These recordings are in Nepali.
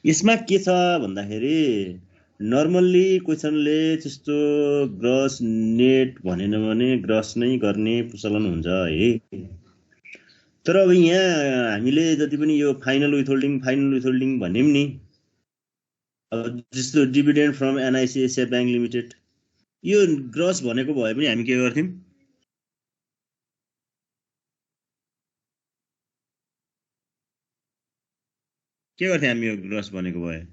यसमा के छ भन्दाखेरि नर्मल्ली क्वेसनले त्यस्तो ग्रस नेट भनेन भने ग्रस नै गर्ने चलन हुन्छ है। तर अब यहाँ हामीले जति पनि यो फाइनल विथहोल्डिङ भन्यौँ नि, अब जस्तो डिभिडेन्ड फ्रम एनआइसिआइसिआई ब्याङ्क लिमिटेड, यो ग्रस भनेको भए पनि हामी के गर्थ्यौँ? के गर्थ्यौँ हामी यो ग्रस भनेको भए?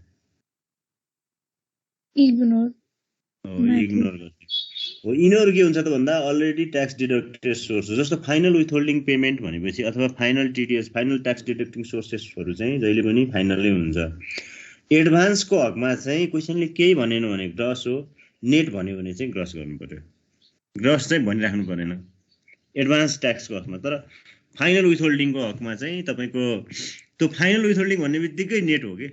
इग्नोर गर्थ्यौँ। हो, यिनीहरू के हुन्छ त भन्दा अलरेडी ट्याक्स डिडक्टेड सोर्स हो। जस्तो फाइनल विथहोल्डिङ पेमेन्ट भनेपछि अथवा फाइनल टिडिएस, फाइनल ट्याक्स डिडक्टिङ सोर्सेसहरू चाहिँ जहिले पनि फाइनलै हुन्छ। एडभान्सको हकमा चाहिँ क्वेसनले केही भनेन भने ग्रस हो, नेट भन्यो भने चाहिँ ग्रस गर्नु पर्यो। ग्रस चाहिँ भनिराख्नु परेन एडभान्स ट्याक्सको हकमा। तर फाइनल विथहोल्डिङको हकमा चाहिँ तपाईँको त्यो फाइनल विथहोल्डिङ भन्ने बित्तिकै नेट हो कि।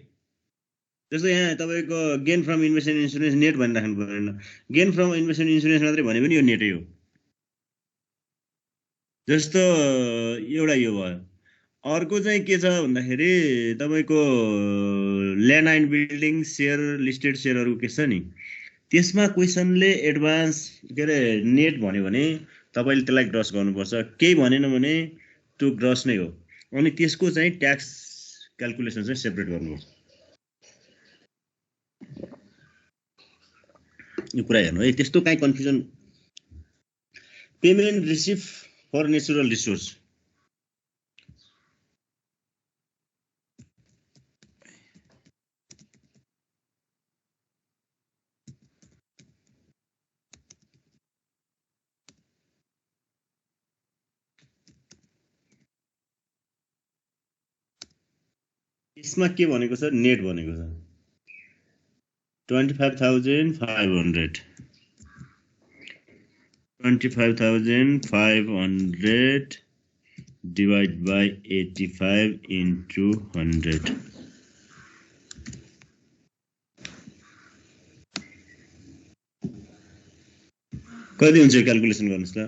जस्तो यहाँ तपाईँको gain from investment insurance net भनिराख्नु परेन, गेन फ्रम इन्भेस्टमेन्ट इन्सुरेन्स मात्रै भने पनि यो नेटै हो। जस्तो एउटा यो भयो। अर्को चाहिँ के छ भन्दाखेरि तपाईँको land and building share, listed सेयरहरू के छ नि, त्यसमा क्वेसनले एडभान्स के अरे नेट भन्यो भने तपाईँले त्यसलाई ग्रस गर्नुपर्छ, केही भनेन भने त्यो ग्रस नै हो। अनि त्यसको चाहिँ ट्याक्स क्यालकुलेसन चाहिँ सेपरेट गर्नुपर्छ। यो कुरा हेर्नु है, त्यस्तो काहीँ confusion. Payment receive for natural resource, यसमा के भनेको छ? नेट भनेको छ 25,500 डिवाइड बाई 85 इन्टु 100। कति हुन्छ क्यालकुलेसन गर्नुहोस् त?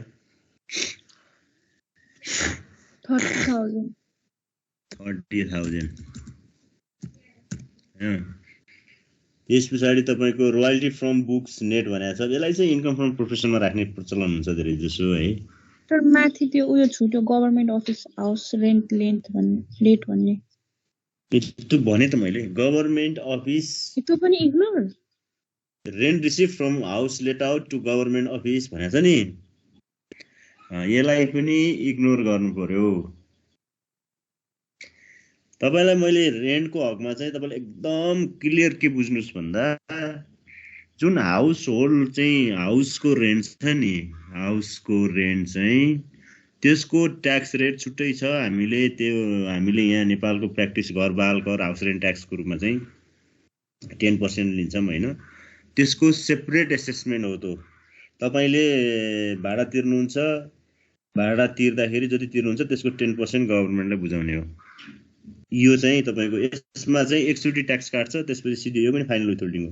30,000। त्यस पछाडि तपाईँको रोयल्टी फ्रम बुक्स नेट भनेको छ। यसलाई चाहिँ इन्कम फ्रम प्रोफेसनमा राख्ने प्रचलन हुन्छ धेरै जसो है। तर माथि त्यो उयो छुट्यो, government office house rent length भन्ने रेट भन्ने त्यो भने त मैले गभर्नमेन्ट अफिस, त्यो पनि ignore. Rent receive from house let out to government office भनेको छ नि, यसलाई पनि इग्नोर गर्नु पर्यो। तपाईलाई मैले रेन्टको हकमा चाहिँ तपाईले एकदम क्लियर के बुझ्नुस् भन्दा जुन हाउस होल्ड चाहिँ हाउसको रेन्ट छ नि, हाउसको रेन्ट चाहिँ त्यसको ट्याक्स रेट छुट्टै छ। हामीले यहाँ नेपालको प्र्याक्टिस घर बाल कर हाउस रेन्ट ट्याक्सको रूपमा चाहिँ 10% लिन्छौँ होइन। त्यसको सेपरेट एसेसमेन्ट हो। त्यो तपाईले भाडा तिर्नुहुन्छ, भाडा तिर्दाखेरि जति तिर्नुहुन्छ त्यसको 10% गभर्नमेन्टले बुझाउने हो। यो चाहिँ तपाईको यसमा चाहिँ एकचोटि ट्याक्स काट्छ, त्यसपछि सिधै यो पनि फाइनल विथहोल्डिङ हो।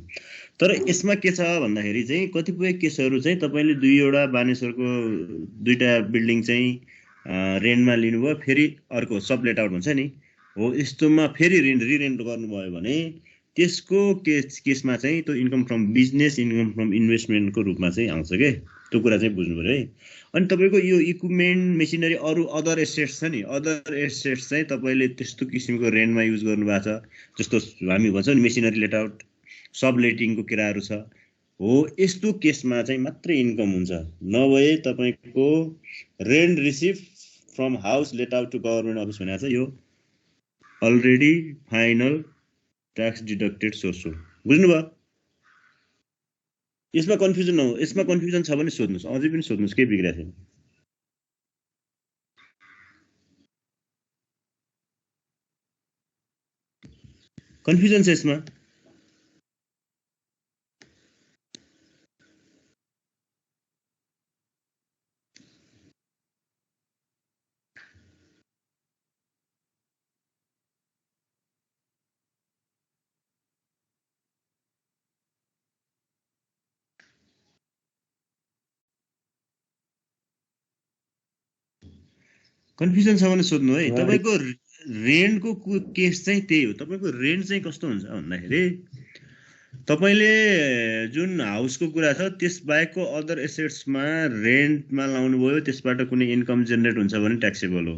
तर यसमा के छ भन्दाखेरि चाहिँ कतिपय केसहरू चाहिँ तपाईले दुईवटा बानेश्वरको दुईटा बिल्डिङ चाहिँ रेन्टमा लिनुभयो, फेरि अर्को सबलेट आउट हुन्छ नि हो, यस्तोमा फेरि रिरेन्ट गर्नुभयो भने त्यसको केसमा चाहिँ त्यो income from business, income from इन्भेस्टमेन्टको रूपमा चाहिँ आउँछ के। त्यो कुरा चाहिँ बुझ्नु पर्यो है। अनि तपाईँको यो इक्विपमेन्ट, मेसिनरी, अरू अदर एसेट्स छ नि, अदर एसेट्स चाहिँ तपाईँले त्यस्तो किसिमको रेन्टमा युज गर्नुभएको छ, जस्तो हामी भन्छौँ नि मेसिनरी लेट आउट, सबलेटिङको किराहरू छ हो, यस्तो केसमा चाहिँ मात्रै इन्कम हुन्छ। नभए तपाईँको rent receive from house let out to government office भनेको छ यो already final tax deducted source हो। बुझ्नुभयो? यसमा कन्फ्युजन हो, यसमा कन्फ्युजन छ भने सोध्नुहोस्, अझै पनि सोध्नुहोस्, केही बिग्रेको छैन। कन्फ्युजन छ यसमा? कन्फ्युजन छ भने सोध्नु है। तपाईँको रेन्टको केस चाहिँ त्यही हो। तपाईँको रेन्ट चाहिँ कस्तो हुन्छ भन्दाखेरि तपाईँले जुन हाउसको कुरा छ त्यसबाहेकको अदर एसेट्समा रेन्टमा लाउनु भयो, त्यसबाट कुनै इन्कम जेनेरेट हुन्छ भने ट्याक्सेबल हो।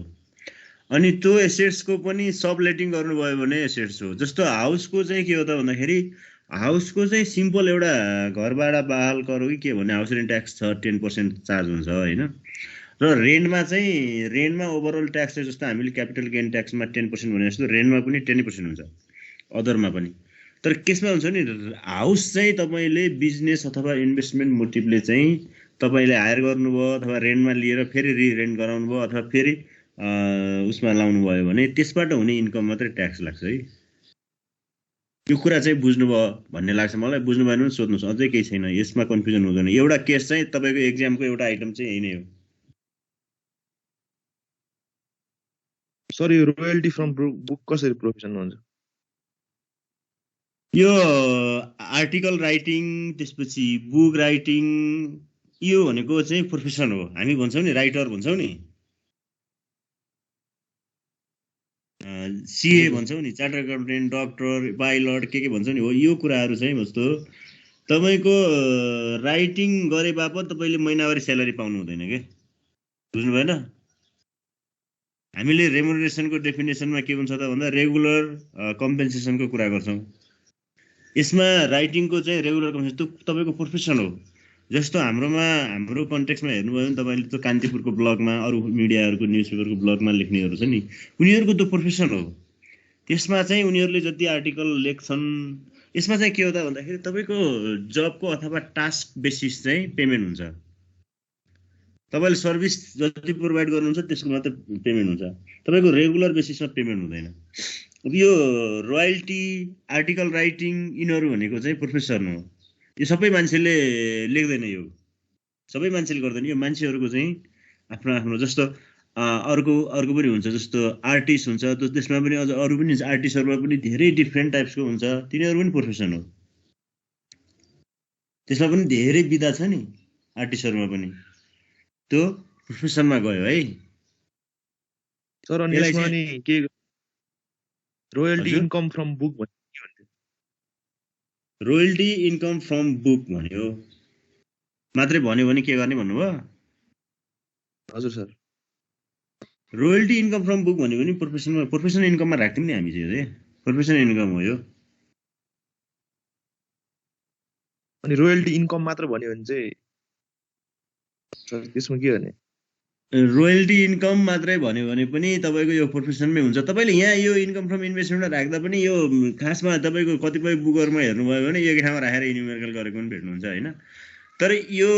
अनि त्यो एसेट्सको पनि सबलेटिङ गर्नुभयो भने एसेट्स हो। जस्तो हाउसको चाहिँ के हो त भन्दाखेरि हाउसको चाहिँ सिम्पल एउटा घरबाट बहाल गरौँ कि के भने हाउस रेन्ट ट्याक्स छ, 10% चार्ज हुन्छ होइन। र रेन्टमा चाहिँ रेन्टमा ओभरअल ट्याक्स चाहिँ जस्तो हामीले क्यापिटल गेन ट्याक्समा 10% भने जस्तो रेन्टमा पनि 10% हुन्छ, अदरमा पनि। तर केसमा हुन्छ नि हाउस चाहिँ तपाईँले बिजनेस अथवा इन्भेस्टमेन्ट मोटिभले चाहिँ तपाईँले हायर गर्नुभयो अथवा रेन्टमा लिएर फेरि रिरेन्ट गराउनु भयो अथवा फेरि उसमा लाउनु भयो भने त्यसबाट हुने इन्कम मात्रै ट्याक्स लाग्छ है। यो कुरा चाहिँ बुझ्नुभयो भन्ने लाग्छ मलाई। बुझ्नु भएन भने सोध्नुहोस्, अझै केही छैन, यसमा कन्फ्युजन हुँदैन। एउटा केस चाहिँ तपाईँको एक्जामको एउटा आइटम चाहिँ यही नै हो। सर यो रोयल्टी फ्रम बुक कसरी प्रोफेसन हुन्छ? यो आर्टिकल राइटिङ, त्यसपछि बुक राइटिङ, यो भनेको चाहिँ प्रोफेसन हो। हामी भन्छौँ नि राइटर भन्छौँ नि, सिए भन्छौँ नि, चार्टर्ड अकाउन्टेन्ट, डक्टर, पाइलट, के भन्छौँ नि, हो यो कुराहरू चाहिँ जस्तो तपाईँको राइटिङ गरे बापत तपाईँले महिनावारी स्यालेरी पाउनु हुँदैन के, बुझ्नु भएन? हामीले रेमुनरेसनको डेफिनेसनमा के भन्छ त भन्दा रेगुलर कम्पेन्सेसनको कुरा गर्छौँ। यसमा राइटिङको चाहिँ रेगुलर कम्पेन्सेसन त्यो तपाईँको प्रोफेसन हो। जस्तो हाम्रो कन्टेक्समा हेर्नुभयो भने तपाईँले त्यो कान्तिपुरको ब्लगमा, अरू मिडियाहरूको न्युजपेपरको ब्लगमा लेख्नेहरू छ नि, उनीहरूको त्यो प्रोफेसन हो। त्यसमा चाहिँ उनीहरूले जति आर्टिकल लेख्छन्, यसमा चाहिँ के हो त भन्दाखेरि तपाईँको जबको अथवा टास्क बेसिस चाहिँ पेमेन्ट हुन्छ। तपाईँले सर्भिस जति प्रोभाइड गर्नुहुन्छ त्यसको मात्र पेमेन्ट हुन्छ, तपाईँको रेगुलर बेसिसमा पेमेन्ट हुँदैन। अब यो रोयल्टी, आर्टिकल राइटिङ, यिनीहरू भनेको चाहिँ प्रोफेसन हो। यो सबै मान्छेले लेख्दैन, यो सबै मान्छेले गर्दैन। यो मान्छेहरूको चाहिँ आफ्नो आफ्नो, जस्तो अर्को पनि हुन्छ, जस्तो आर्टिस्ट हुन्छ, त्यसमा पनि अझ अरू पनि आर्टिस्टहरूमा पनि धेरै डिफ्रेन्ट टाइप्सको हुन्छ, तिनीहरू पनि प्रोफेसन हो। त्यसमा पनि धेरै विधा छ नि आर्टिस्टहरूमा पनि, त्यो प्रोफेसनमा गयो है। सर अनि यसमा नि के रोयल्टी इन्कम फ्रम बुक भन्ने के हुन्छ? रोयल्टी इन्कम फ्रम बुक भन्यो मात्रै भन्यो भने के गर्ने भन्नुभयो? हजुर sir, royalty income from book भन्यो भने प्रोफेसनल इन्कममा राख्थ्यौँ नि हामी चाहिँ, प्रोफेसनल इन्कम हो यो। अनि रोयल्टी इन्कम मात्र भन्यो भने चाहिँ सर त्यसमा के गर्ने? रोयल्टी इन्कम मात्रै भन्यो भने पनि तपाईँको यो प्रोफेसनमै हुन्छ। तपाईँले यहाँ यो इन्कम फ्रम इन्भेस्टमेन्टमा राख्दा पनि यो खासमा तपाईँको कतिपय बुकहरूमा हेर्नुभयो भने एक ठाउँमा राखेर इन्युमेरिकल गरेको पनि भेट्नुहुन्छ होइन। तर यो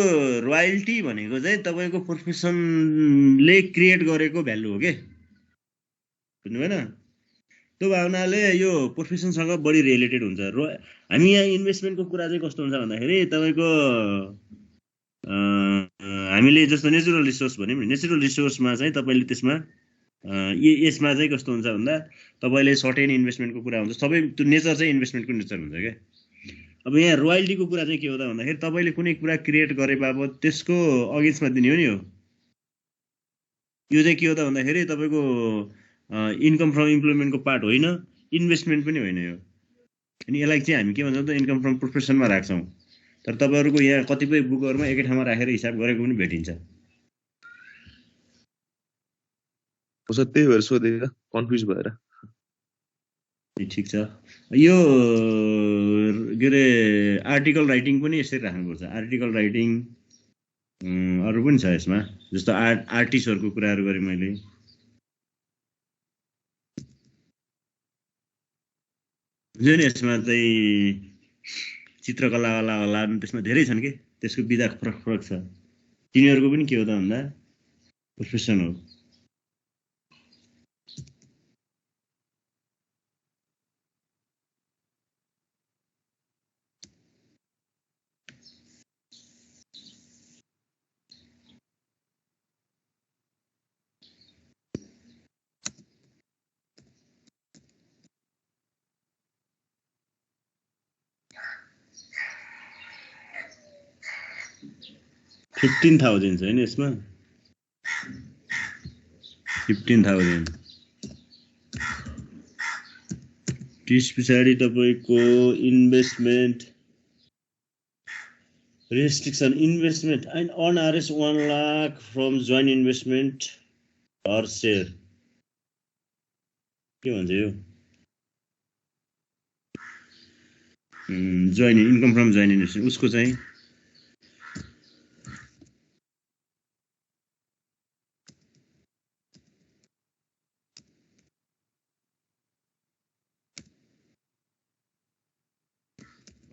रोयल्टी भनेको चाहिँ तपाईँको प्रोफेसनले क्रिएट गरेको भ्यालु हो के, बुझ्नु भएन? त्यो भावनाले यो प्रोफेसनसँग बढी रिलेटेड हुन्छ। हामी यहाँ इन्भेस्टमेन्टको कुरा चाहिँ कस्तो हुन्छ भन्दाखेरि तपाईँको हामीले जस्तो नेचुरल रिसोर्स भन्यौँ नि, नेचुरल रिसोर्समा चाहिँ तपाईँले त्यसमा यसमा चाहिँ कस्तो हुन्छ भन्दा तपाईँले सर्टेन इन्भेस्टमेन्टको कुरा हुन्छ, सबै त्यो नेचर चाहिँ इन्भेस्टमेन्टको नेचर हुन्छ क्या। अब यहाँ रोयल्टीको कुरा चाहिँ के हो त भन्दाखेरि तपाईँले कुनै कुरा क्रिएट गरे बापत त्यसको अगेन्स्टमा दिने हो नि हो। यो चाहिँ के हो त भन्दाखेरि तपाईँको इन्कम फ्रम इम्प्लोइमेन्टको पार्ट होइन, इन्भेस्टमेन्ट पनि होइन यो। अनि यसलाई चाहिँ हामी के भन्छौँ त इन्कम फ्रम प्रोफेसनमा राख्छौँ। तर तपाईँहरूको यहाँ कतिपय बुकहरूमा एकै ठाउँमा राखेर हिसाब गरेको पनि भेटिन्छ। त्यही भएर सोधेको, कन्फ्युज भएर। ठिक छ। यो के अरे आर्टिकल राइटिङ पनि यसरी राख्नुपर्छ। आर्टिकल राइटिङ अरू पनि छ यसमा, जस्तो आर्टिस्टहरूको कुराहरू गरेँ मैले। जुन यसमा चाहिँ चित्रकलावाला होला, त्यसमा धेरै छन् कि, त्यसको विधा फरक फरक छ। तिनीहरूको पनि के हो त भन्दा प्रोफेसन हो। $15,000 छैन यसमा, 15,000। त्यस पछाडि तपाईको investment restriction investment and on RS 1 lakh from joint investment or share के भन्छ यो joint income from joint investment उसको चाहिँ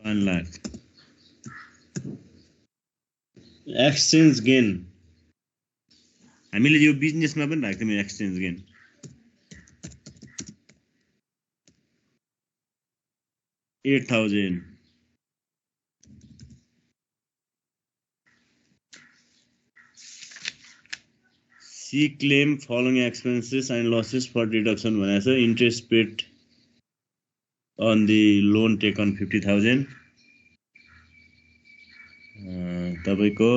$1 lakh एक्सचेन्ज गेन हामीले यो बिजनेसमा पनि राख्थ्यौँ exchange gain $8,000 C claim following expenses and losses for deduction भनेको छ interest paid on the loan taken 50,000 तपाईको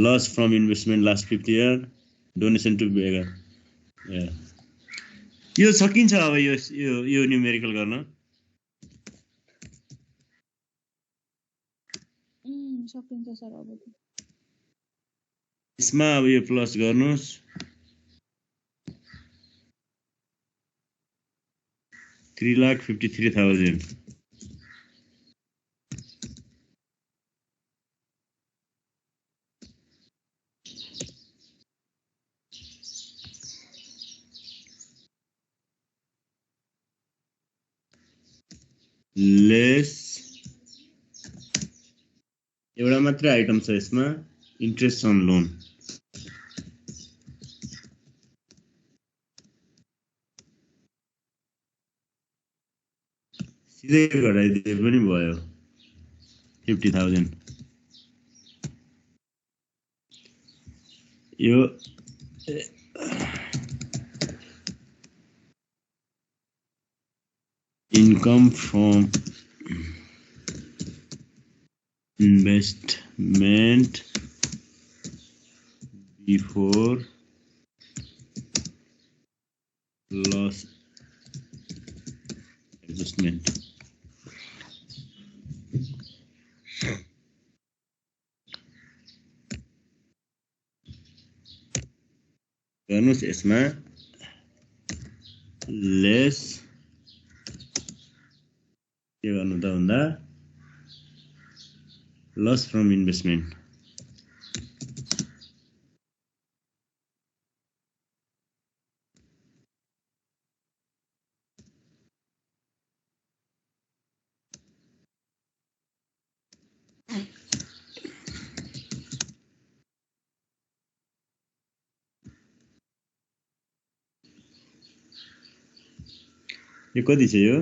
loss from investment last 50 year donation to beggar यो सकिन्छ अब यो न्युमेरिकल गर्न सकिन्छ सर अब यसमा अब यो प्लस गर्नुस् $3,53,000 लेस एउटा मात्रै आइटम छ यसमा इन्ट्रेस्ट अन लोन सिधै घटाइदिए पनि भयो 50,000 यो income from investment before loss adjustment गर्नुस् यसमा लेस के गर्नु त भन्दा लस फ्रम इन्भेस्टमेन्ट यो कति छ यो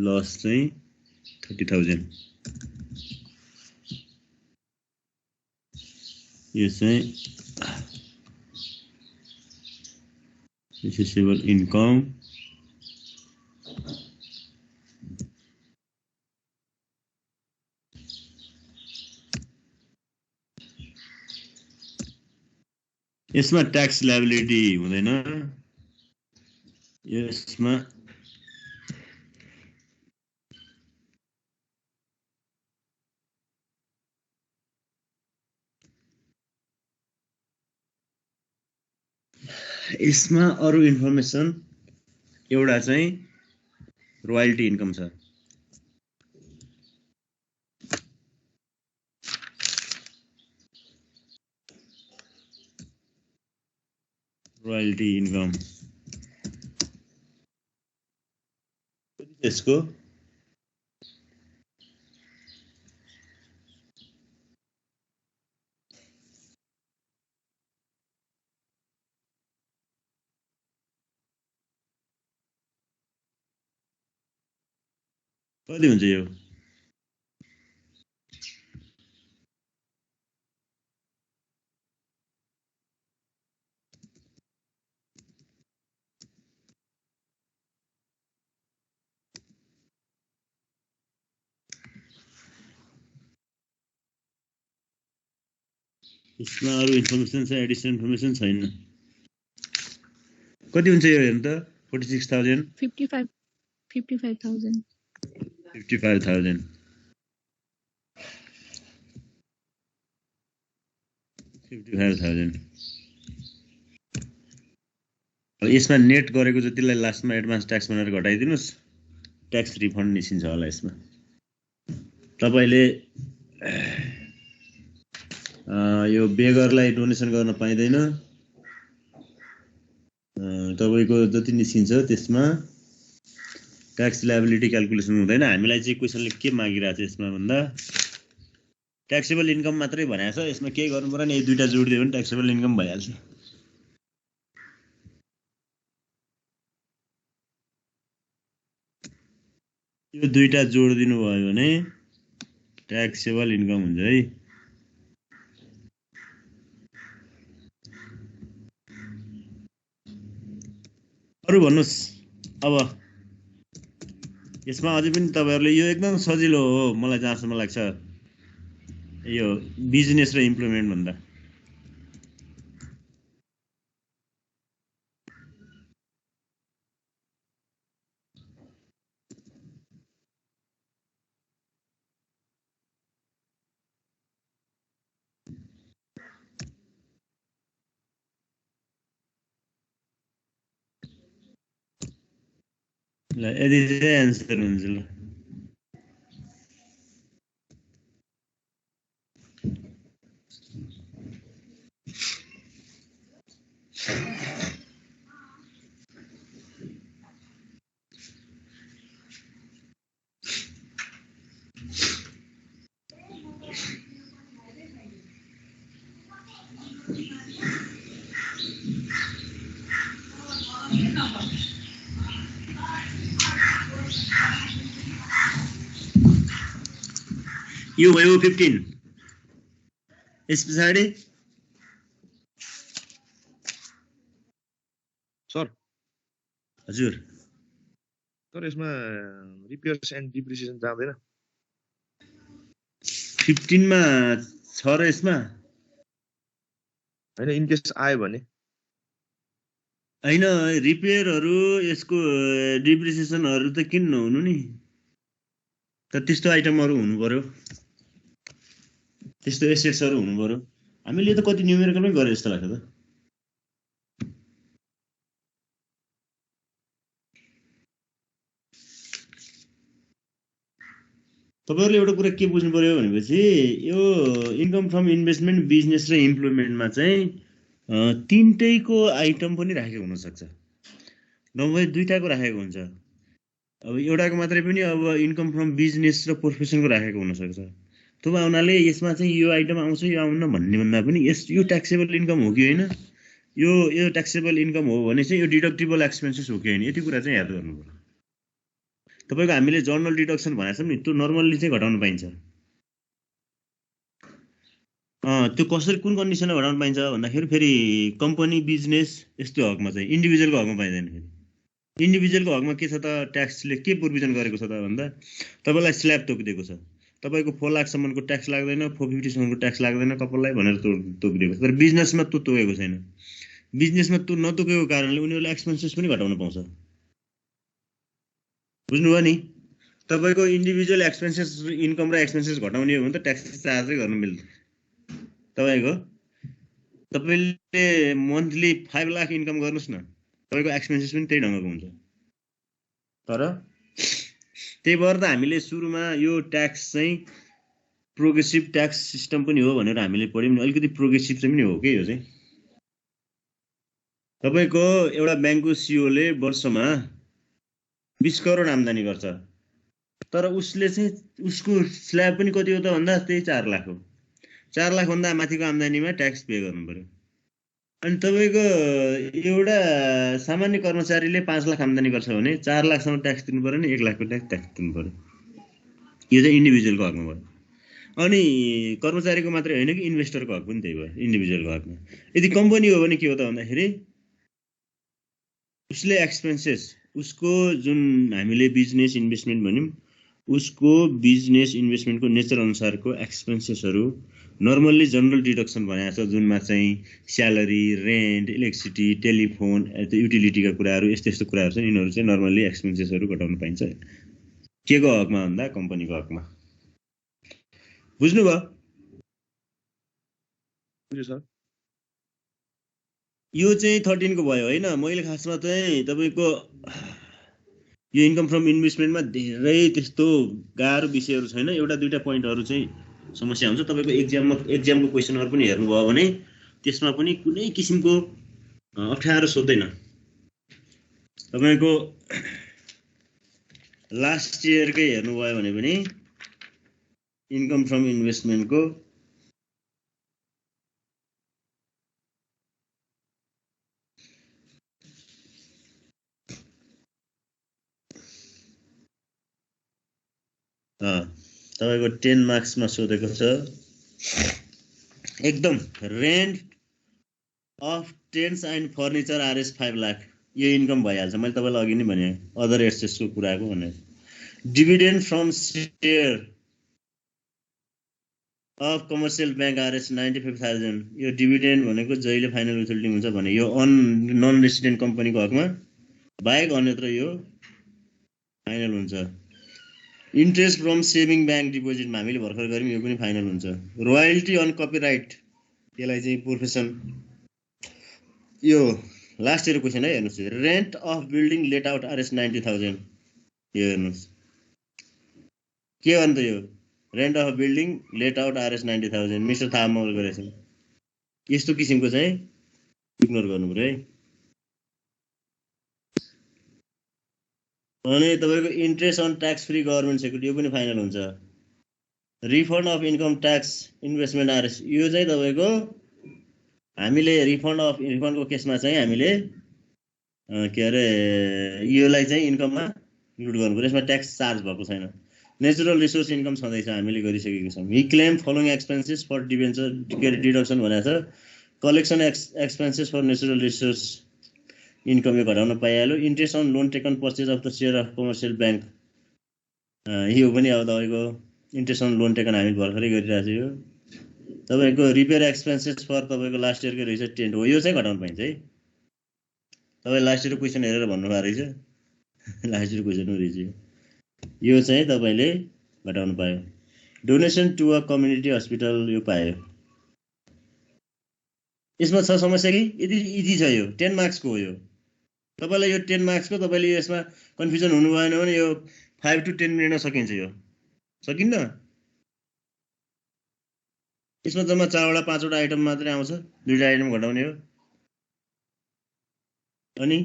लस चाहिँ 30,000 यो चाहिँ assessable income यसमा ट्याक्स लायबिलिटी हुँदैन यसमा यसमा अरु इन्फर्मेसन एउटा चाहिँ रोयल्टी इन्कम छ रोयल्टी इन्कम यसको कति हुन्छ यो यसमा अरु इन्फर्मेसन छ, एडिसनल इन्फर्मेसन छैन। कति हुन्छ यो हेर्नु त? 46,000 55,000 55,000 55,000 यसमा नेट गरेको जतिलाई लास्टमा एडभान्स ट्याक्स बनाएर घटाइदिनुस्, ट्याक्स रिफन्ड निस्किन्छ होला यसमा। तपाईले यो बेगरलाई डोनेसन गर्न पाइदैन। तपाईको जति निस्किन्छ त्यसमा ट्याक्स लायबिलिटी क्याल्कुलेसन हुँदैन। हामीलाई चाहिँ क्वेशनले के मागिरहेको छ यसमा भन्दा ट्याक्सेबल इन्कम मात्रै भनेको छ। यसमा के गर्नु पर्यो नि, यो दुईटा जोडिदियो भने ट्याक्सेबल इन्कम भइहाल्छ। यो दुईटा जोडिदिनु भयो भने ट्याक्सेबल इन्कम हुन्छ है। अरु भन्नुस् अब यसमा अझै पनि तपाईहरुले यो एकदम सजिलो हो मलाई जहाँसम्म लाग्छ यो बिजनेस र इम्प्लिमेन्ट भन्दा। ल यदि चाहिँ एन्सर हुन्छ। ल यो भयो 15। यस पछाडि सर हजुर सर यसमा रिपेयर्स एन्ड डिप्रिसिएसन जाँदैन? 15 मा छ र यसमा हैन, इन केस आयो भने हैन। रिपेयरहरु यसको डिप्रिसिएसनहरु त किन नहुनु नि, त त्यस्तो आइटमहरु हुनु पर्यो, त्यस्तो एसेट्सहरु हुनु पर्यो। हामीले त कति न्युमेरिकलमै गरे जस्तो लाग्छ त। तपाईहरुले एउटा कुरा के बुझ्नु पर्यो भनेपछि यो इन्कम फ्रम इन्भेस्टमेन्ट, बिजनेस र इम्प्लिमेन्टमा चाहिँ तीनटैको आइटम पनि राखेको हुन सक्छ, नभए दुईटाको राखेको हुन्छ। अब एउटाको मात्रै पनि अब इन्कम फ्रम बिजनेस र प्रोफेसनको राखेको हुन सक्छ। त्यो हुनाले यसमा चाहिँ यो आइटम आउँछ यो आउन्न भन्ने भन्दा पनि यो ट्याक्सेबल इन्कम हो कि होइन, यो ट्याक्सेबल इन्कम हो भने चाहिँ यो डिडक्टिबल एक्सपेन्सेस हो कि होइन, यति कुरा चाहिँ याद गर्नु पर्यो। तपाईको हामीले जर्नल डिडक्सन भनेको छौं नि, त्यो नर्मल्ली चाहिँ घटाउन पाइन्छ। त्यो कसरी कुन कन्डिसनमा घटाउन पाइन्छ भन्दाखेरि फेरि कम्पनी बिजनेस यस्तो हकमा चाहिँ इन्डिभिजुअलको हकमा पाइँदैन। फेरि इन्डिभिजुअलको हकमा के छ त, ट्याक्सले के प्रोभिजन गरेको छ त भन्दा तपाईलाई स्ल्याब तोकिदिएको छ, तपाईको 4 लाखसम्मको ट्याक्स लाग्दैन, 450 सम्मको ट्याक्स लाग्दैन कपाललाई भनेर तोकिदिएको छ। तर बिजनेसमा त्यो तोकेको छैन। बिजनेसमा त्यो नतोकेको कारणले उनीहरूले एक्सपेन्सेस पनि घटाउन पाउँछ। बुझ्नुभयो नि? तपाईको इन्डिभिजुअल एक्सपेन्सेस इन्कम र एक्सपेन्सेस घटाउने हो भने त ट्याक्स चार्जै गर्न मिल्दैन। तपाईले मन्थली 5 लाख इन्कम गर्नुस् न, तपाईको एक्सपेन्सेस पनि त्यही ढङ्गको हुन्छ। तर त्यही भएर त हामीले सुरुमा यो ट्याक्स चाहिँ प्रोग्रेसिभ ट्याक्स सिस्टम पनि हो भनेर हामीले पढ्यौं नि। अलिकति प्रोग्रेसिभ चाहिँ पनि हो के यो चाहिँ। तपाईको एउटा ब्याङ्कको सिओले वर्षमा 20 करोड आम्दानी गर्छ, तर उसले चाहिँ उसको स्ल्याब पनि कति हो त भन्दा त्यही 4 लाख हो। 4 लाख भन्दा माथिको आम्दानीमा ट्याक्स पे गर्नु पर्यो। अनि तपाईको एउटा सामान्य कर्मचारीले 5 लाख आम्दानी गर्छ भने 4 लाखसम्म ट्याक्स दिनु पर्यो नि, 1 लाखको ट्याक्स दिनु पर्यो। यो चाहिँ इन्डिभिजुअलको हकमा भयो। अनि कर्मचारीको मात्रै होइन कि इन्भेस्टरको हक पनि त्यही भयो, इन्डिभिजुअलको हकमा। यदि कम्पनी हो भने के हो त भन्दाखेरि उसले एक्सपेन्सेस, उसको जुन हामीले बिजनेस इन्भेस्टमेन्ट भन्यौं, उसको बिजनेस इन्भेस्टमेन्टको नेचर अनुसारको एक्सपेन्सेसहरु नर्मल्ली जनरल डिडक्सन भनेको छ जुनमा चाहिँ स्यालेरी, रेन्ट, इलेक्ट्रिसिटी, टेलिफोन, युटिलिटीका कुराहरू यस्तो यस्तो कुराहरू छन्, यिनीहरू चाहिँ नर्मल्ली एक्सपेन्सेसहरू घटाउन पाइन्छ। के को हकमा भन्दा कम्पनीको हकमा। बुझ्नुभयो? सर यो चाहिँ 13 को भयो होइन। मैले खासमा चाहिँ तपाईको यो इन्कम फ्रम इन्भेस्टमेन्टमा धेरै त्यस्तो गाह्रो विषयहरू छैन। एउटा दुईटा पोइन्टहरू चाहिँ समस्या हुन्छ। तपाईको एक्जामको क्वेसनहरू पनि हेर्नुभयो भने त्यसमा पनि कुनै किसिमको अप्ठ्यारो सोध्दैन। तपाईको लास्ट इयरकै हेर्नुभयो भने पनि इन्कम फ्रम इन्भेस्टमेन्टको तपाईको 10 मार्क्समा सोधेको छ एकदम rent of tents and furniture RS 5 lakh यो इन्कम भइहाल्छ। मैले तपाईलाई अघि नै भने अदर एक्सेसको कुराको भने dividend from share of commercial bank RS 95,000 यो डिभिडेन्ड भनेको जहिले फाइनल विथहोल्डिङ हुन्छ भने यो नन रेसिडेन्ट कम्पनीको हकमा बाहेक अन्यत्र यो फाइनल हुन्छ। इन्ट्रेस्ट फ्रम सेभिङ ब्याङ्क डिपोजिटमा हामीले भर्खर गऱ्यौँ यो पनि फाइनल हुन्छ। रोयल्टी अन कपिराइट त्यसलाई चाहिँ प्रोफेसन यो लास्ट इयर क्वेसन है हेर्नुहोस्। Rent of building let out RS 90,000 यो हेर्नुहोस् के हो अन्त यो rent of building let out RS 90,000 mister Thamal गरेछ। यस्तो किसिमको चाहिँ इग्नोर गर्नु पर्यो है। अनि तपाईको interest on tax free government security यो पनि फाइनल हुन्छ। Refund of income tax investment RS यो चाहिँ तपाईको हामीले रिफन्डको केसमा चाहिँ हामीले के अरे योलाई चाहिँ इन्कममा इन्क्लुड गर्नु पर्यो। यसमा ट्याक्स चार्ज भएको छैन। नेचुरल रिसोर्स इन्कम छँदैछ हामीले गरिसकेको छौँ। He claim following expenses for debenture deduction भनेको छ। Collection expenses for natural resource income यो घटाउन पाइहाल्यो। Interest on loan taken purchase of the share of commercial bank यो पनि अब तपाईँको इन्ट्रेस्ट अन लोन टेकन हामी भर्खरै गरिरहेको छ। यो तपाईँको रिपेयर एक्सपेन्सेस फर तपाईँको लास्ट इयरको रहेछ टेन्ट हो यो चाहिँ घटाउनु पाइन्छ है। तपाईँ लास्ट इयरको क्वेसन हेरेर भन्नुभएको रहेछ लास्ट इयरको क्वेसन रहेछ यो चाहिँ तपाईँले घटाउनु पायो। Donation to a community hospital यो पायो। यसमा छ समस्या कि यदि इजी छ यो 10 मार्क्सको हो। यो तपाईलाई यो 10 मार्क्सको तपाईले यसमा कन्फ्युजन हुनु भएन भने यो 5 to 10 मिनेटमा सकिन्छ। यो सकिन्न। यसमा जम्मा 4 वटा 5 वटा आइटम मात्रै आउँछ। 2टा आइटम घटाउने हो। अनि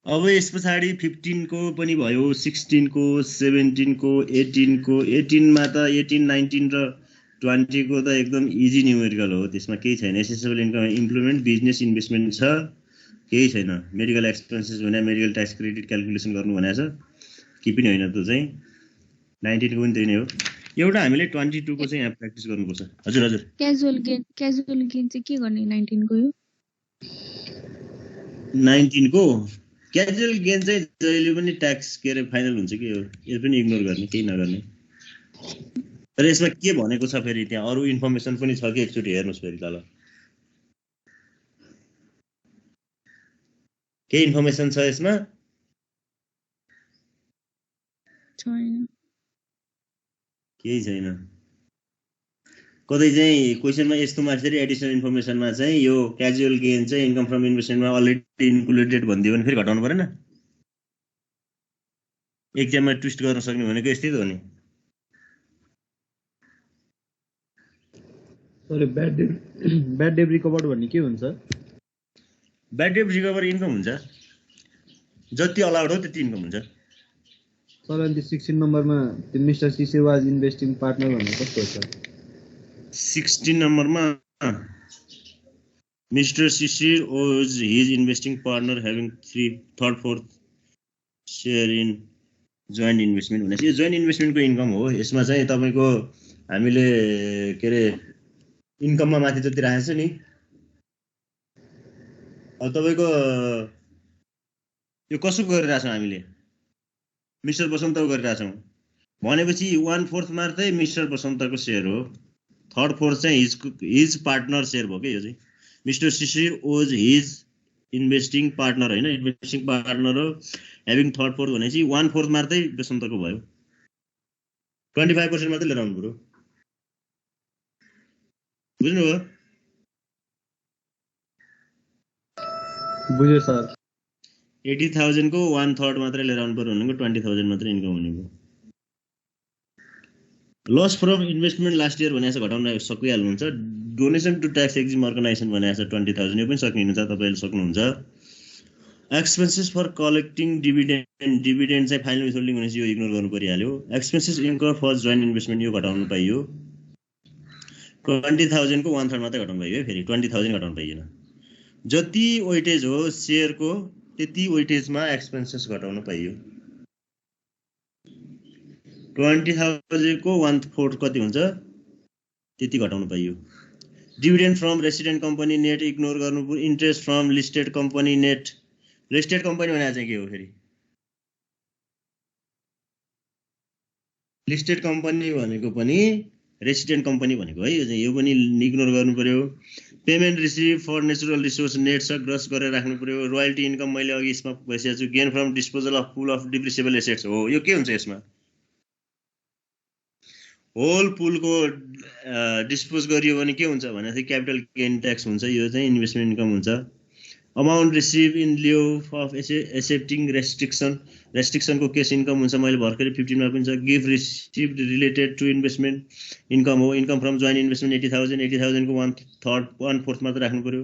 अब यस पछाडि 15 को पनि भयो, 16 को, 17 को, 18 को। 18 मा त 18, 19 र 20 को त एकदम इजी न्युमेरिकल हो। त्यसमा केही छैन। Accessible income implement business investment छ, केही छैन। मेडिकल एक्सपेन्सेस भने मेडिकल ट्याक्स क्रेडिट क्याल्कुलेसन गर्नु भनेको छ कि पनि होइन। त्यो चाहिँ 19 को पनि त्यही नै हो। एउटा हामीले 22 को चाहिँ यहाँ प्र्याक्टिस गर्नुपर्छ। हजुर हजुर क्याजुअल गेन चाहिँ के गर्ने 19 को यो 19 को क्याजुअल गेन चाहिँ जहिले पनि ट्याक्स के अरे फाइनल हुन्छ कि यो पनि इग्नोर गर्ने, केही नगर्ने। तर यसमा के भनेको छ फेरि त्यहाँ अरू इन्फर्मेसन पनि छ कि एकचोटि हेर्नुहोस् फेरि तल के इन्फर्मेसन छ यसमा छैन, केही छैन। कतै चाहिँ क्वेसनमा यस्तो मात्रै एडिसनल इन्फर्मेसनमा चाहिँ यो क्याजुअल गेन चाहिँ इन्कम फ्रम इन्भेस्टमेन्टमा अलरेडी इन्क्लुडेड भनिदियो भने फेरि घटाउनु परेन। एक्जाममा ट्विस्ट गर्न सक्ने भनेको यस्तै त हो नि। सरी ब्याड डेट रिकभर्ड भन्ने के हुन्छ? ब्याड डेट रिकभर इन्कम हुन्छ, जति अलाउड हो त्यति इन्कम हुन्छ। सर अनि 16 नम्बरमा त्यो मिस्टर सिसे वाज इन्भेस्टिङ पार्टनर भन्ने कस्तो छ? 16 नम्बरमा mister Shishir was his investing partner having 3/4 share in joint investment भनेपछि यो जोइन्ट इन्भेस्टमेन्टको इन्कम हो। यसमा चाहिँ तपाईको हामीले के अरे इन्कममा माथि जति राखेको छ नि अब तपाईँको यो कसो गरिरहेछौँ हामीले मिस्टर बसन्तको गरिरहेछौँ भनेपछि 1/4 मात्रै मिस्टर बसन्तको सेयर हो 3/4 चाहिँ हिज पार्टनर सेयर भयो कि यो चाहिँ मिस्टर शिशिर ओज हिज इन्भेस्टिङ पार्टनर होइन इन्भेस्टिङ पार्टनर हो ह्याभिङ 3/4 भनेपछि 1/4 मात्रै बसन्तको भयो 25% मात्रै लिएर आउनु पर्यो बुझ्नुभयो बुझ्यो सर 80,000 को 1/3 मात्रै लिएर आउनु पर्यो भनेको 20,000 मात्रै इन्कम हुने भयो loss from investment last year भनेको घटाउन सकिहाल्नुहुन्छ donation to tax exempt organisation भनेको 20,000 यो पनि सक्नुहुन्छ तपाईँले सक्नुहुन्छ एक्सपेन्सेस फर कलेक्टिङ डिभिडेन्ड चाहिँ फाइनल विथहोल्डिङ भनेपछि यो इग्नोर गर्नु परिहाल्यो expenses incur for joint investment यो घटाउनु पाइयो 20,000 को 1/3 मात्रै घटाउनु पाइयो फेरि 20,000 घटाउनु पाइएन जति वेटेज हो सेयरको त्यति वेटेजमा एक्सपेन्सेस घटाउन पाइयो 20,000 को 1/4 कति हुन्छ त्यति घटाउन पाइयो dividend from resident company net ignore गर्नु interest from listed company net listed company भनेको चाहिँ के हो फेरि लिस्टेड कम्पनी भनेको पनि रेसिडेन्ट कम्पनी भनेको है यो पनि इग्नोर गर्नु पर्यो payment receive for natural resource net छ ग्रस गरेर राख्नु पर्यो रोयल्टी इन्कम मैले अघि यसमा भइसकेको छु gain from disposal of pool of depreciable assets हो यो के हुन्छ यसमा होल पुलको डिस्पोज गरियो भने के हुन्छ भने चाहिँ क्यापिटल गेन ट्याक्स हुन्छ यो चाहिँ इन्भेस्टमेन्ट इन्कम हुन्छ amount receive in lieu of accepting रेस्ट्रिक्सनको केस इन्कम हुन्छ मैले भर्खरै 15 मा पनि छ gift received related to investment income हो इन्कम फ्रम जोइन्ट इन्भेस्टमेन्ट 80,000 को 1/4 मात्र राख्नु पर्यो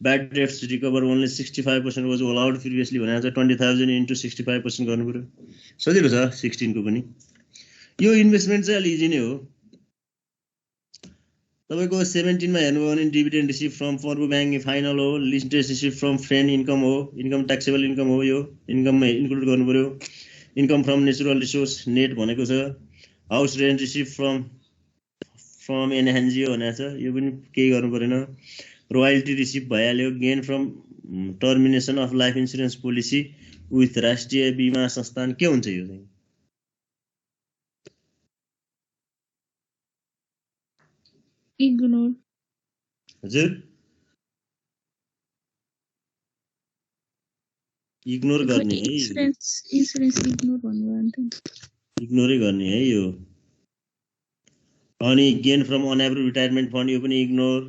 bad debts recover only 65% was allowed previously भनेर चाहिँ 20,000 इन्टु 65% गर्नु पर्यो सजिलो छ 16 को पनि यो इन्भेस्टमेन्ट चाहिँ अलि इजी नै हो तपाईको 17 मा हेर्नुभयो भने डिभिडेन्ड रिसिभ फ्रम फर्बु ब्याङ्क फाइनल हो interest receive from friend income हो इन्कम ट्याक्सेबल इन्कम हो यो इन्कममा इन्क्लुड गर्नु पर्यो income from natural resource net भनेको छ house rent receive from NNGO भनेको छ यो पनि केही गर्नु परेन रोयल्टी रिसिभ भइहाल्यो gain from termination of life insurance policy with राष्ट्रिय बीमा संस्थान के हुन्छ यो चाहिँ इग्नोर हजुर इग्नोर गर्ने है इन्सुरेन्स इग्नोर भन्नुभयो नि इग्नोरै गर्ने है यो अनि gain from unapproved retirement fund यो पनि ignore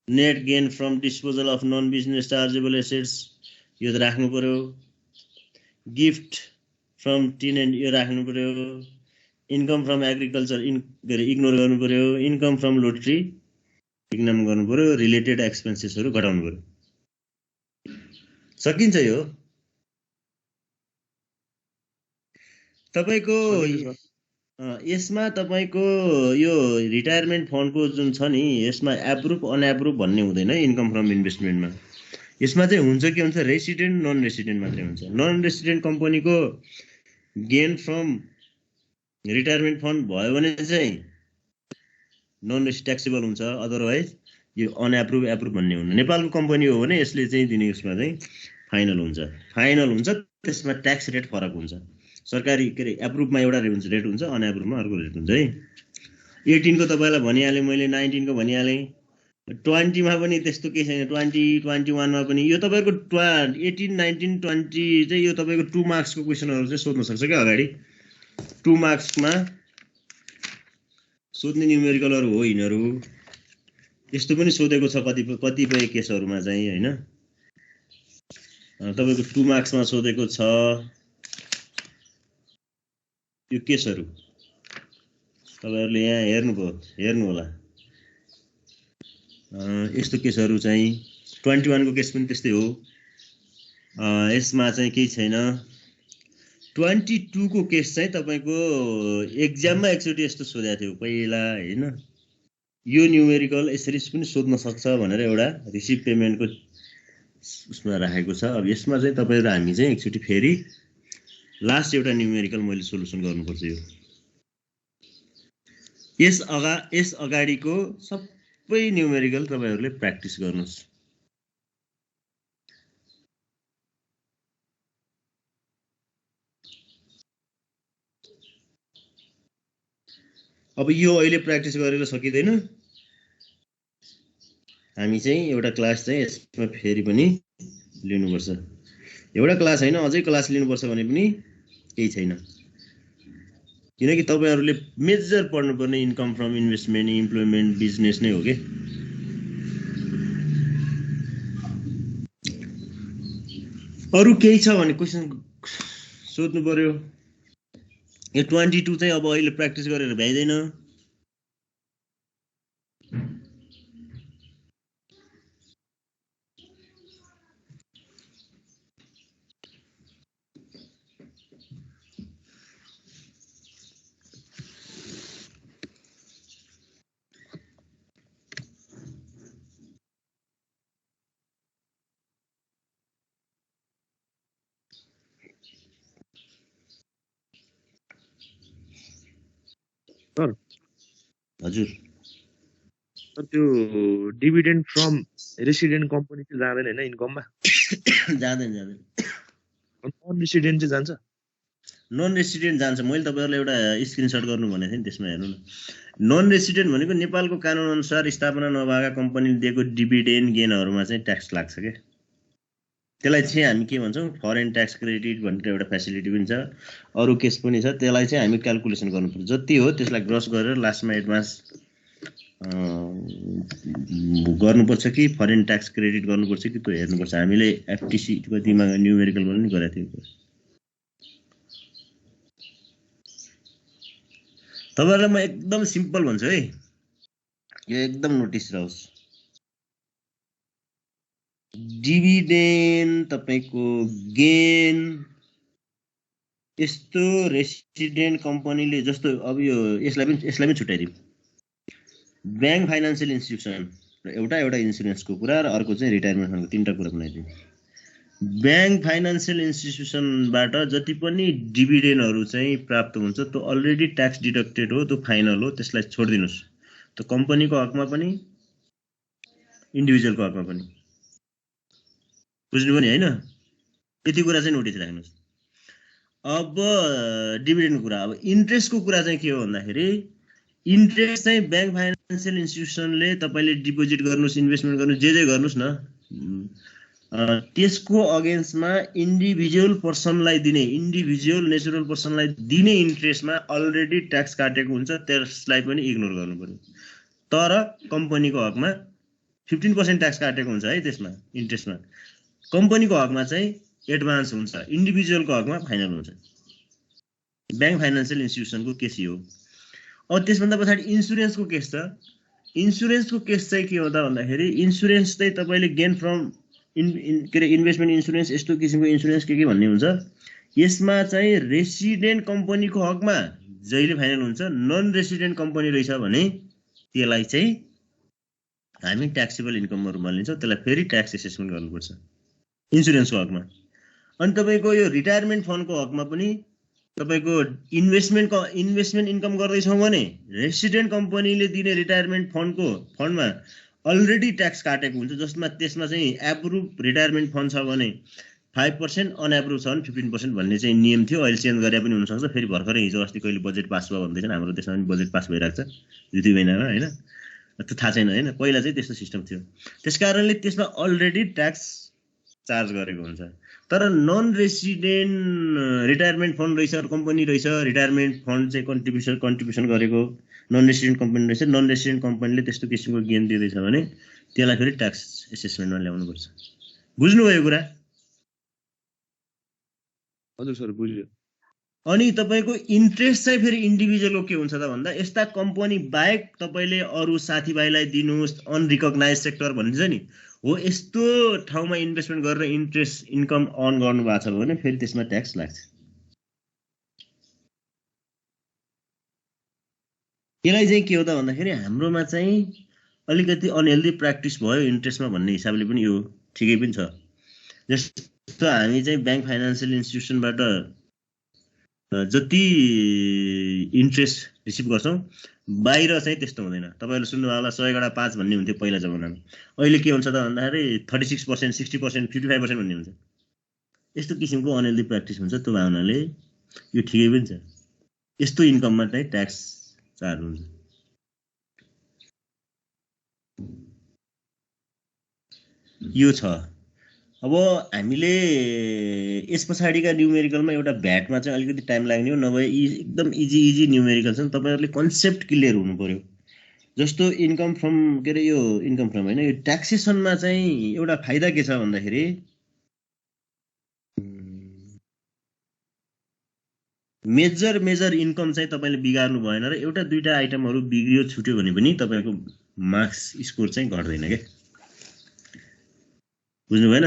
net gain from disposal of non business chargeable assets यो त राख्नु पर्यो गिफ्ट फ्रम टेनेन्ट यो राख्नु पर्यो इन्कम फ्रम एग्रिकल्चर इग्नोर गर्नु पर्यो इन्कम फ्रम लोटरी इग्नोर गर्नु पर्यो रिलेटेड एक्सपेन्सेसहरु घटाउनु पर्यो सकिन्छ यो तपाईको यसमा तपाईको यो रिटायरमेन्ट फन्डको जुन छ नि यसमा एप्रुभ अनएप्रुभ भन्ने हुँदैन इन्कम फ्रम इन्भेस्टमेन्टमा यसमा चाहिँ हुन्छ के हुन्छ रेसिडेन्ट नन रेसिडेन्ट मात्रै हुन्छ नन रेसिडेन्ट कम्पनीको गेन फ्रम रिटायरमेन्ट फन्ड भयो भने चाहिँ नन ट्याक्सेबल हुन्छ अदरवाइज यो अनएप्रुभ एप्रुभ भन्ने हुन्न नेपालको कम्पनी हो भने यसले चाहिँ दिने उसमा चाहिँ फाइनल हुन्छ त्यसमा ट्याक्स रेट फरक हुन्छ सरकारी के रे एप्रुभमा एउटा रेट हुन्छ अनएप्रुभमा अर्को रेट हुन्छ है 18 को तपाईलाई भनिहालेँ मैले 19 को भनिहालेँ 20 मा पनि त्यस्तो केही छैन 20 21 मा पनि यो तपाईको 18 19 20 चाहिँ यो तपाईको 2 मार्क्सको क्वेशनहरु चाहिँ सोध्न सक्छ के अगाडि 2 मार्क्समा सोध्ने न्युमेरिकलहरु हो यिनीहरु यस्तो पनि सोधेको छ कतिपय केसहरुमा चाहिँ हैन तपाईको 2 मार्क्समा सोधेको छ यो केसहरु तपाईहरुले यहाँ हेर्नु होला यस्तो केसहरु चाहिँ 21 को केस पनि त्यस्तै हो यसमा चाहिँ केही छैन 22 को केस चाहिँ तपाईको एक्जाममा एकचोटी यस्तो सोधेको थियो पहिला हैन यो न्युमेरिकल यसरी पनि सोध्न सक्छ भनेर एउटा रिसिभ पेमेन्टको उसमा राखेको छ अब यसमा चाहिँ तपाई र हामी चाहिँ एकचोटी फेरि लास्ट एउटा न्युमेरिकल मैले सोलुसन गर्नुपर्छ यस अगाडिको सबै न्युमेरिकल तपाईहरुले प्र्याक्टिस गर्नुस्। अब यो अहिले प्र्याक्टिस गरेर सकिदैन, हामी चाहिँ एउटा क्लास चाहिँ यसमा फेरि पनि लिनुपर्छ। एउटा क्लास हैन, अझै क्लास लिनुपर्छ भने पनि केही छैन, किनकि तपाईहरुले मेजर पढ्नुपर्ने income from investment, employment, business नै हो के। अरु केही छ भने क्वेशन सोध्नु पर्यो। यो 22 चाहिँ अब अहिले प्र्याक्टिस गरेर भ्याइदैन। सर हजुर, सर त्यो डिभिडेन्ड फ्रम रेसिडेन्ट कम्पनी चाहिँ जाँदैन हैन इन्कममा? जाँदैन जाँदैन। नन रेसिडेन्ट चाहिँ जान्छ? नन रेसिडेन्ट जान्छ। मैले तपाईहरुलाई एउटा स्क्रिनशट गर्नु भनेको थिएँ नि, त्यसमा हेर्नु न। नन रेसिडेन्ट भनेको नेपालको कानुन अनुसार स्थापना नभएका कम्पनीले दिएको डिभिडेन्ड गेनहरुमा चाहिँ ट्याक्स लाग्छ के। त्यसलाई चाहिँ हामी के भन्छौं, फरेन ट्याक्स क्रेडिट भनेर एउटा फेसिलिटी पनि छ, अरु केस पनि छ। त्यसलाई चाहिँ हामी क्याल्कुलेसन गर्नुपर्छ। जति हो त्यसलाई ग्रस गरेर लास्टमा एडभान्स गर्नुपर्छ कि फरेन ट्याक्स क्रेडिट गर्नुपर्छ कि त्यो हेर्नुपर्छ। हामीले एफटीसी को दिमाग न्युमेरिकल पनि गरेको थियौँ। तपाईहरुलाई म एकदम सिम्पल भन्छु है, यो एकदम नोटिस रहोस्। डिभिडेन्ड तपाईको गेन यस्तो रेसिडेन्ट कम्पनीले, जस्तो अब यो यसलाई पनि छुट्याइदिउँ। बैंक फाइनान्शियल इन्स्टिट्युसन र एउटा इन्स्योरेन्सको कुरा र अर्को चाहिँ रिटायरमेन्ट फन्डको, तीनटा कुरा बनाइदिउँ। बैंक फाइनान्शियल इन्स्टिट्युसनबाट जति पनि डिभिडेन्डहरु चाहिँ प्राप्त हुन्छ त्यो अलरेडी ट्याक्स डिडक्टेड हो, त्यो फाइनल हो, त्यसलाई छोड्दिनुस्। त्यो कम्पनीको हकमा पनि इन्डिभिजुअलको हकमा पनि। बुझ्नु पनि हैन? यति कुरा चाहिँ नोटिस राख्नुस्। अब डिभिडेन्डको कुरा। अब इन्ट्रेस्टको कुरा चाहिँ के हो भन्दाखेरि, इन्ट्रेस्ट चाहिँ बैंक फाइनान्शियल इन्स्टिट्युसनले तपाईले डिपोजिट गर्नुस्, इन्भेस्टमेन्ट गर्नुस्, जे गर्नुस् न, त्यसको अगेन्स्टमा इन्डिभिजुअल पर्सनलाई दिने, इन्डिभिजुअल नेचुरल पर्सनलाई दिने इन्ट्रेस्टमा अलरेडी ट्याक्स काटेको हुन्छ, त्यसलाई पनि इग्नोर गर्नु पर्यो। तर कम्पनीको हकमा 15% ट्याक्स काटेको हुन्छ है, त्यसमा इन्ट्रेस्टमा। कम्पनीको हकमा चाहिँ एडभान्स हुन्छ, इन्डिभिजुअलको हकमा फाइनल हुन्छ। बैंक फाइनान्शियल इन्स्टिट्युसनको केस हो। अब त्यसभन्दा पछाडि इन्स्योरेन्सको केस छ। इन्स्योरेन्सको केस चाहिँ के हो त भन्दाखेरि, इन्स्योरेन्स चाहिँ तपाईले गेन फ्रम इन्भेस्टमेन्ट इन्स्योरेन्स, यस्तो किसिमको इन्स्योरेन्स के भन्ने हुन्छ। यसमा चाहिँ रेसिडेन्ट कम्पनीको हकमा जहिले फाइनल हुन्छ। नन रेसिडेन्ट कम्पनी रहेछ भने त्यसलाई चाहिँ हामी ट्याक्सेबल इन्कममा रूपमा लिन्छौँ, त्यसलाई फेरि ट्याक्स एसेसमेन्ट गर्नुपर्छ इन्स्योरेन्सको हकमा। अनि तपाईको यो रिटायरमेन्ट फन्डको हकमा पनि तपाईको इन्भेस्टमेन्ट इन्कम गर्दैछौँ भने रेसिडेन्ट कम्पनीले दिने रिटायरमेन्ट फन्डमा अलरेडी ट्याक्स काटेको हुन्छ, जसमा त्यसमा चाहिँ एप्रुभ रिटायरमेन्ट फन्ड छ भने 5%, अनएप्रुभ छ भने 15% भन्ने चाहिँ नियम थियो। अहिले चेन्ज गरे पनि हुनसक्छ। फेरि भर्खरै हिजो अस्ति कहिले बजेट पास भयो भन्दैछन्, हाम्रो देशमा पनि बजेट पास भइरहेको छ 2 महिनामा हैन, त्यो थाहा छैन हैन। पहिला चाहिँ त्यस्तो सिस्टम थियो, त्यसकारणले त्यसमा अलरेडी ट्याक्स चार्ज गरेको हुन्छ। तर नन रेसिडेन्ट रिटायरमेन्ट फन्ड रहेछ, कम्पनी रहेछ, रिटायरमेन्ट फन्ड चाहिँ कन्ट्रिब्युसन गरेको नन रेसिडेन्ट कम्पनी रहेछ, नन रेसिडेन्ट कम्पनीले त्यस्तो किसिमको गेन दिँदैछ भने त्यसलाई फेरि ट्याक्स एसेसमेन्टमा ल्याउनुपर्छ। बुझ्नुभयो कुरा? हजुर सर, बुझ्यो। अनि तपाईको इन्ट्रेस्ट चाहिँ फेरि इन्डिभिजुअलको के हुन्छ त भन्दा, यस्ता कम्पनी बाहेक तपाईले अरु साथीभाइलाई दिनुस्, अनरिकग्नाइज सेक्टर भनिन्छ नि हो, यस्तो ठाउँमा इन्भेस्टमेन्ट गरेर इन्ट्रेस्ट इन्कम अर्न गर्नु भएको छ भने फेरि त्यसमा ट्याक्स लाग्छ। यसलाई चाहिँ के हो त भन्दाखेरि, हाम्रोमा चाहिँ अलिकति अनहेल्दी प्र्याक्टिस भयो इन्ट्रेस्टमा भन्ने हिसाबले पनि यो ठिकै पनि छ। जस्तो हामी चाहिँ बैंक फाइनान्शियल इन्स्टिट्युसनबाट जति इन्ट्रेस्ट रिसिभ गर्छौँ बाहिर चाहिँ त्यस्तो हुँदैन। तपाईँहरूले सुन्नुभयो होला 100/5 भन्ने हुन्थ्यो पहिला जमानामा। अहिले के हुन्छ त भन्दाखेरि 36%, 60%, 55% भन्ने हुन्छ। यस्तो किसिमको अनहेल्दी प्र्याक्टिस हुन्छ। त्यो भावनाले यो ठिकै पनि छ, यस्तो इन्कममा चाहिँ ट्याक्स चार्ज हुन्छ। यो छ। अब हामीले यस पछाडिका न्युमेरिकलमा एउटा भ्याटमा चाहिँ अलिकति टाइम लाग्ने हो, नभए एकदम इजी न्युमेरिकल छन्। तपाईँहरूले कन्सेप्ट क्लियर हुनु पर्यो। जस्तो इन्कम फ्रम के अरे यो इन्कम फ्रम होइन, यो ट्याक्सेसनमा चाहिँ एउटा फाइदा के छ भन्दाखेरि मेजर इन्कम चाहिँ तपाईँले बिगार्नु भएन र एउटा दुईटा आइटमहरू बिग्रियो छुट्यो भने पनि तपाईँको मार्क्स स्कोर चाहिँ घट्दैन क्या। बुझ्नु भएन?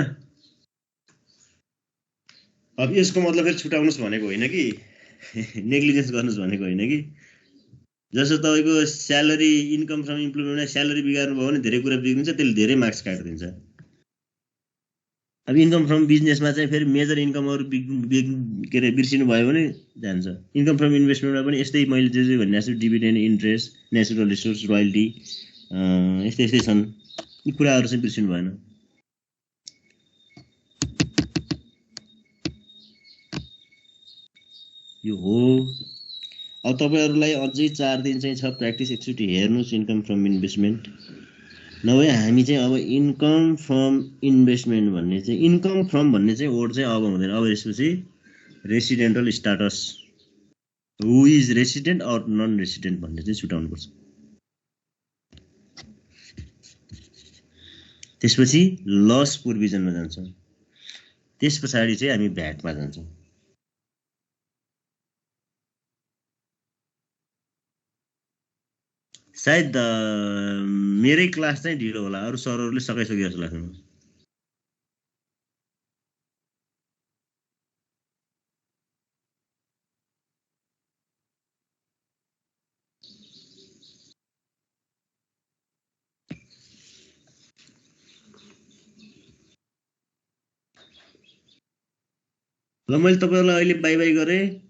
अब यसको मतलब फेरि छुटाउनुहोस् भनेको होइन कि नेग्लिजेन्स गर्नुहोस् भनेको होइन कि। जस्तो तपाईँको स्यालेरी इन्कम फ्रम इम्प्लोइमेन्टमा स्यालेरी बिगार्नु भयो भने धेरै कुरा बिग्रिन्छ, त्यसले धेरै मार्क्स काटिदिन्छ। अब इन्कम फ्रम बिजनेसमा चाहिँ फेरि मेजर इन्कमहरू के अरे बिर्सिनु भयो भने जान्छ। इन्कम फ्रम इन्भेस्टमेन्टमा पनि यस्तै मैले जे भनिरहेको छु, dividend, interest, natural resource, royalty, यस्तै छन्। यी कुराहरू चाहिँ बिर्सिनु भएन। यो हो। अब तपाईँहरूलाई अझै 4 दिन चाहिँ छ प्र्याक्टिस। एकचोटि हेर्नुहोस् इन्कम फ्रम इन्भेस्टमेन्ट। नभए हामी चाहिँ अब इन्कम फ्रम इन्भेस्टमेन्ट भन्ने चाहिँ इन्कम फ्रम भन्ने चाहिँ वर्ड चाहिँ अब हुँदैन। अब यसपछि residential status, who is resident or non resident भन्ने चाहिँ छुटाउनुपर्छ। त्यसपछि लस प्रोभिजनमा जान्छौँ। त्यस पछाडि चाहिँ हामी भ्याटमा जान्छौँ। सायद मेरै क्लास चाहिँ ढिलो होला, अरू सरहरूले सकाइसक्यो जस्तो लाग्छ। ल मैले तपाईँहरूलाई अहिले बाई बाई गरेँ।